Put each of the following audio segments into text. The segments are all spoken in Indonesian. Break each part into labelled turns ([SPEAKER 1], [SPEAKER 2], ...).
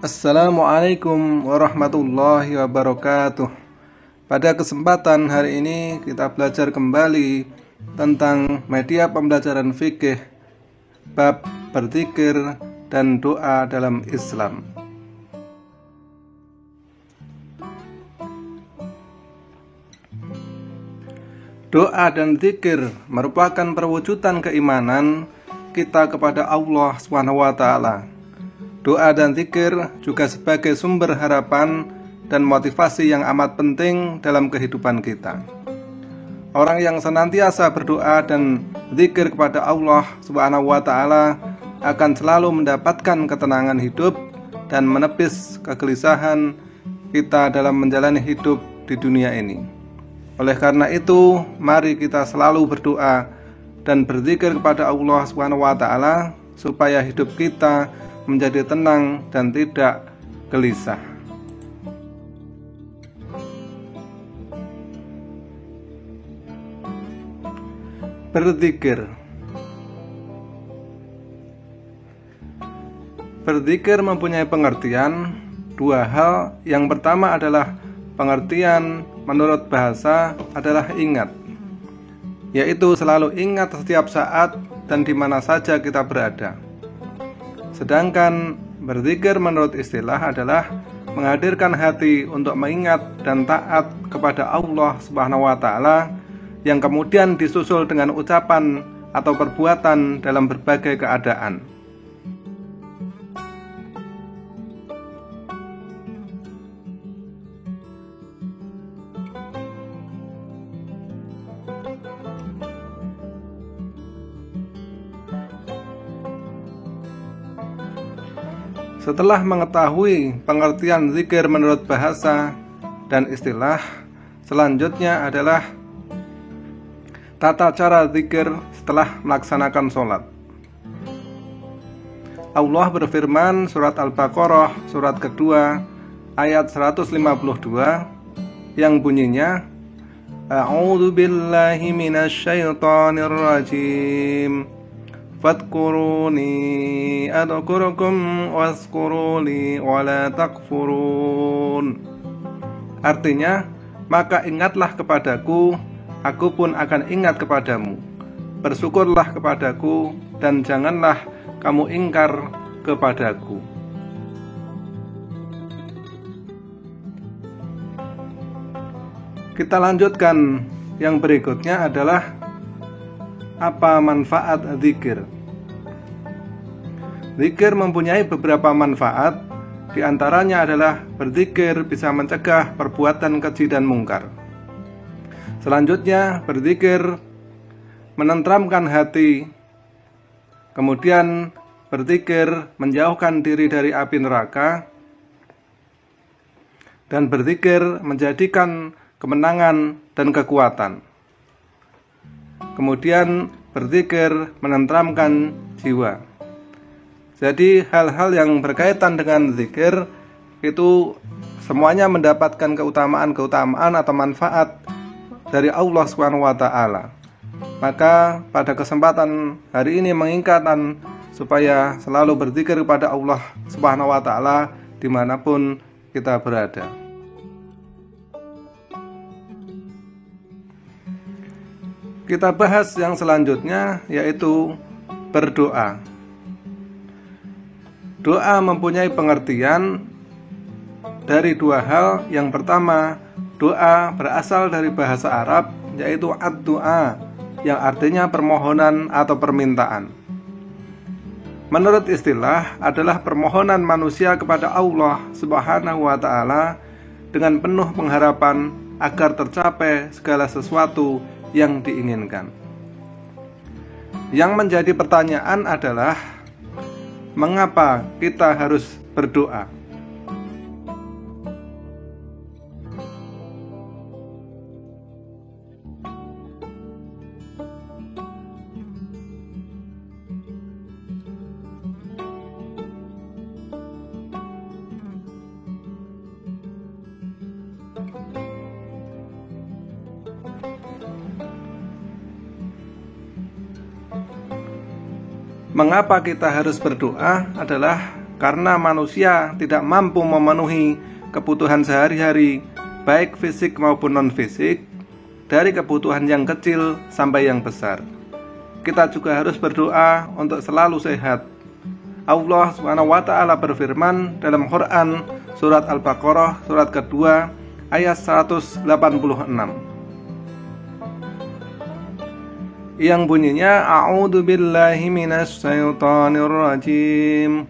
[SPEAKER 1] Assalamualaikum warahmatullahi wabarakatuh. Pada kesempatan hari ini kita belajar kembali tentang media pembelajaran fikih, bab berzikir dan doa dalam Islam. Doa dan zikir merupakan perwujudan keimanan kita kepada Allah SWT. Doa dan zikir juga sebagai sumber harapan dan motivasi yang amat penting dalam kehidupan kita. Orang yang senantiasa berdoa dan zikir kepada Allah SWT akan selalu mendapatkan ketenangan hidup dan menepis kegelisahan kita dalam menjalani hidup di dunia ini. Oleh karena itu, mari kita selalu berdoa dan berzikir kepada Allah SWT supaya hidup kita menjadi tenang dan tidak gelisah. Berzikir. Berzikir mempunyai pengertian dua hal. Yang pertama adalah pengertian menurut bahasa adalah ingat, yaitu selalu ingat setiap saat dan di mana saja kita berada. Sedangkan berzikir menurut istilah adalah menghadirkan hati untuk mengingat dan taat kepada Allah SWT yang kemudian disusul dengan ucapan atau perbuatan dalam berbagai keadaan. Setelah mengetahui pengertian zikir menurut bahasa dan istilah, selanjutnya adalah tata cara zikir setelah melaksanakan sholat. Allah berfirman surat Al-Baqarah surat kedua ayat 152 yang bunyinya A'udzu billahi minasyaitonir rajim. Fadkuruni adkurukum waskuruli wala takfurun. Artinya, maka ingatlah kepadaku, aku pun akan ingat kepadamu. Bersyukurlah kepadaku dan janganlah kamu ingkar kepadaku. Kita lanjutkan. Yang berikutnya adalah apa manfaat zikir? Zikir mempunyai beberapa manfaat. Di antaranya adalah berzikir bisa mencegah perbuatan keji dan mungkar. Selanjutnya, berzikir menenteramkan hati. Kemudian, berzikir menjauhkan diri dari api neraka. Dan berzikir menjadikan kemenangan dan kekuatan. Kemudian berzikir menenteramkan jiwa. Jadi hal-hal yang berkaitan dengan zikir itu semuanya mendapatkan keutamaan atau manfaat dari Allah SWT. Maka pada kesempatan hari ini mengingatkan supaya selalu berzikir kepada Allah SWT dimanapun kita berada. Kita bahas yang selanjutnya, yaitu berdoa. Doa mempunyai pengertian dari dua hal. Yang pertama, doa berasal dari bahasa Arab, yaitu ad-du'a, yang artinya permohonan atau permintaan. Menurut istilah adalah permohonan manusia kepada Allah Subhanahu wa ta'ala dengan penuh pengharapan agar tercapai segala sesuatu yang diinginkan. Yang menjadi pertanyaan adalah mengapa kita harus berdoa? Mengapa kita harus berdoa adalah karena manusia tidak mampu memenuhi kebutuhan sehari-hari, baik fisik maupun non-fisik, dari kebutuhan yang kecil sampai yang besar. Kita juga harus berdoa untuk selalu sehat. Allah SWT berfirman dalam Quran surat Al-Baqarah surat kedua ayat 186 yang bunyinya A'udzu billahi minasy syaithanir rajim.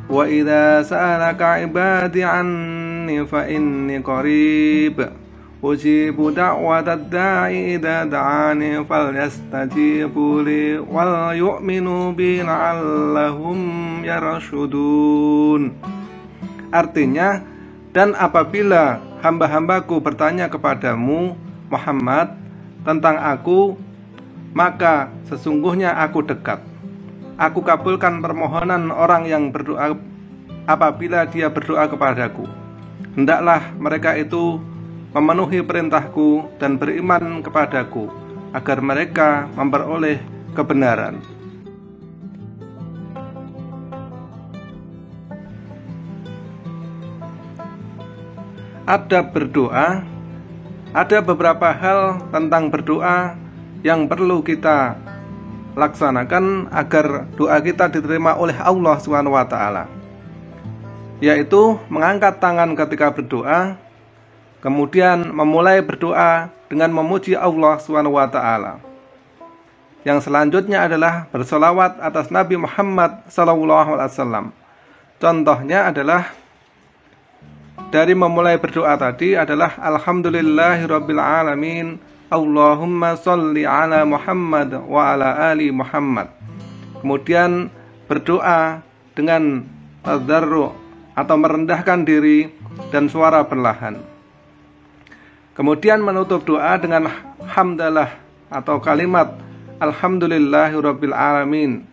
[SPEAKER 1] Wa idza sa'alaka 'ibadi 'anni fa inni qarib ujibu da'watad da'i idza da'ani falyastajibu li wal yu'minu bi la'allahum yarshudun. Artinya, dan apabila hamba-hambaku bertanya kepadamu Muhammad tentang aku, maka sesungguhnya aku dekat. Aku kabulkan permohonan orang yang berdoa apabila dia berdoa kepadaku. Hendaklah mereka itu memenuhi perintahku dan beriman kepadaku, agar mereka memperoleh kebenaran. Adab berdoa. Ada beberapa hal tentang berdoa yang perlu kita laksanakan agar doa kita diterima oleh Allah SWT, yaitu mengangkat tangan ketika berdoa, kemudian memulai berdoa dengan memuji Allah SWT. Yang selanjutnya adalah bersolawat atas Nabi Muhammad SAW. Contohnya adalah dari memulai berdoa tadi adalah Alhamdulillahirabbil alamin, Allahumma sholli ala Muhammad wa ala ali Muhammad. Kemudian berdoa dengan tadarru atau merendahkan diri dan suara perlahan. Kemudian menutup doa dengan hamdalah atau kalimat Alhamdulillahirabbil alamin.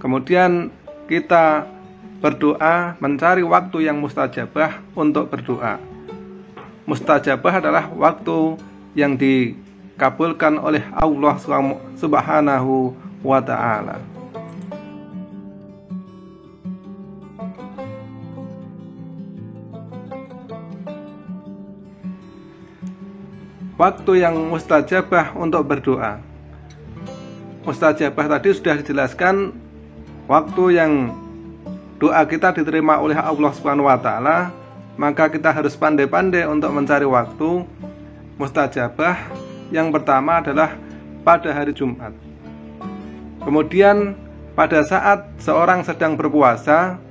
[SPEAKER 1] Kemudian kita berdoa mencari waktu yang mustajabah untuk berdoa. Mustajabah adalah waktu yang dikabulkan oleh Allah Subhanahu wa ta'ala. Waktu yang mustajabah untuk berdoa. Mustajabah tadi sudah dijelaskan, waktu yang doa kita diterima oleh Allah Subhanahu wa ta'ala, maka kita harus pandai-pandai untuk mencari waktu mustajabah. Yang pertama adalah pada hari Jumat. Kemudian pada saat seorang sedang berpuasa,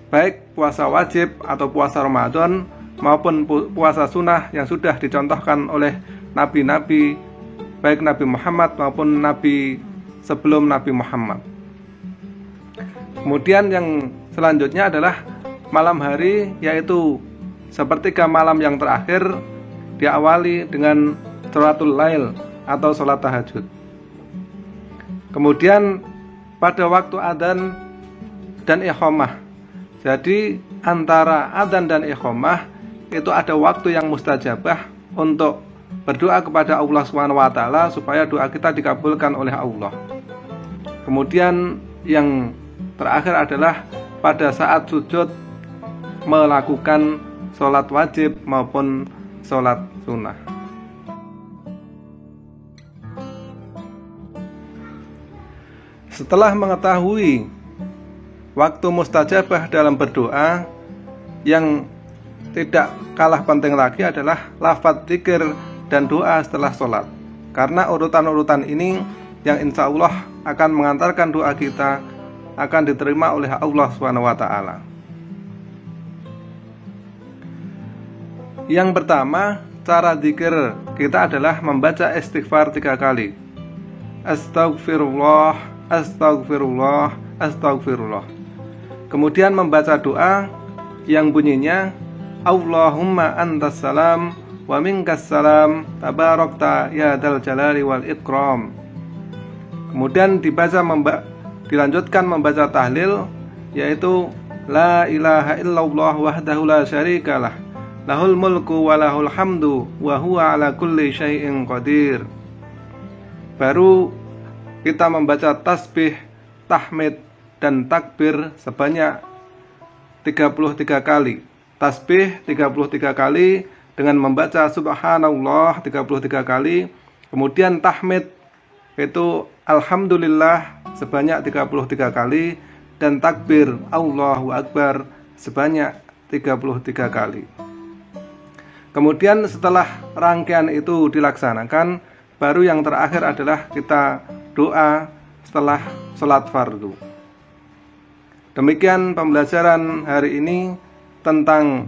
[SPEAKER 1] baik puasa wajib atau puasa Ramadan maupun puasa sunnah yang sudah dicontohkan oleh nabi-nabi, baik Nabi Muhammad maupun nabi sebelum Nabi Muhammad. Kemudian yang selanjutnya adalah malam hari, yaitu sepertiga malam yang terakhir, diawali dengan sholatul lail atau sholat tahajud. Kemudian pada waktu adzan dan iqamah. Jadi antara adzan dan iqamah itu ada waktu yang mustajabah untuk berdoa kepada Allah SWT supaya doa kita dikabulkan oleh Allah. Kemudian yang terakhir adalah pada saat sujud melakukan sholat wajib maupun sholat sunnah. Setelah mengetahui waktu mustajabah dalam berdoa, yang tidak kalah penting lagi adalah lafaz zikir dan doa setelah sholat. Karena urutan-urutan ini yang insya Allah akan mengantarkan doa kita akan diterima oleh Allah SWT. Yang pertama, cara zikir kita adalah membaca istighfar 3 kali. Astagfirullah, astagfirullah, astagfirullah. Kemudian membaca doa yang bunyinya Allahumma antas salam wa minkas salam tabarakta ya dzal jalali wal ikram. Kemudian dilanjutkan membaca tahlil, yaitu la ilaha illallah wahdahu la syarikalah, lahul mulku wa lahul hamdu wa huwa ala kulli syai'in qadir. Baru kita membaca tasbih, tahmid dan takbir sebanyak 33 kali, tasbih 33 kali dengan membaca subhanallah 33 kali, kemudian tahmid itu alhamdulillah sebanyak 33 kali, dan takbir Allahu Akbar sebanyak 33 kali. Kemudian setelah rangkaian itu dilaksanakan, baru yang terakhir adalah kita doa setelah sholat fardu. Demikian pembelajaran hari ini tentang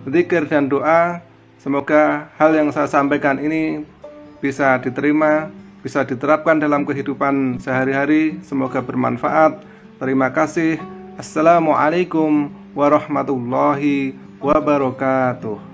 [SPEAKER 1] zikir dan doa. Semoga hal yang saya sampaikan ini bisa diterima, bisa diterapkan dalam kehidupan sehari-hari. Semoga bermanfaat. Terima kasih. Assalamualaikum warahmatullahi wabarakatuh.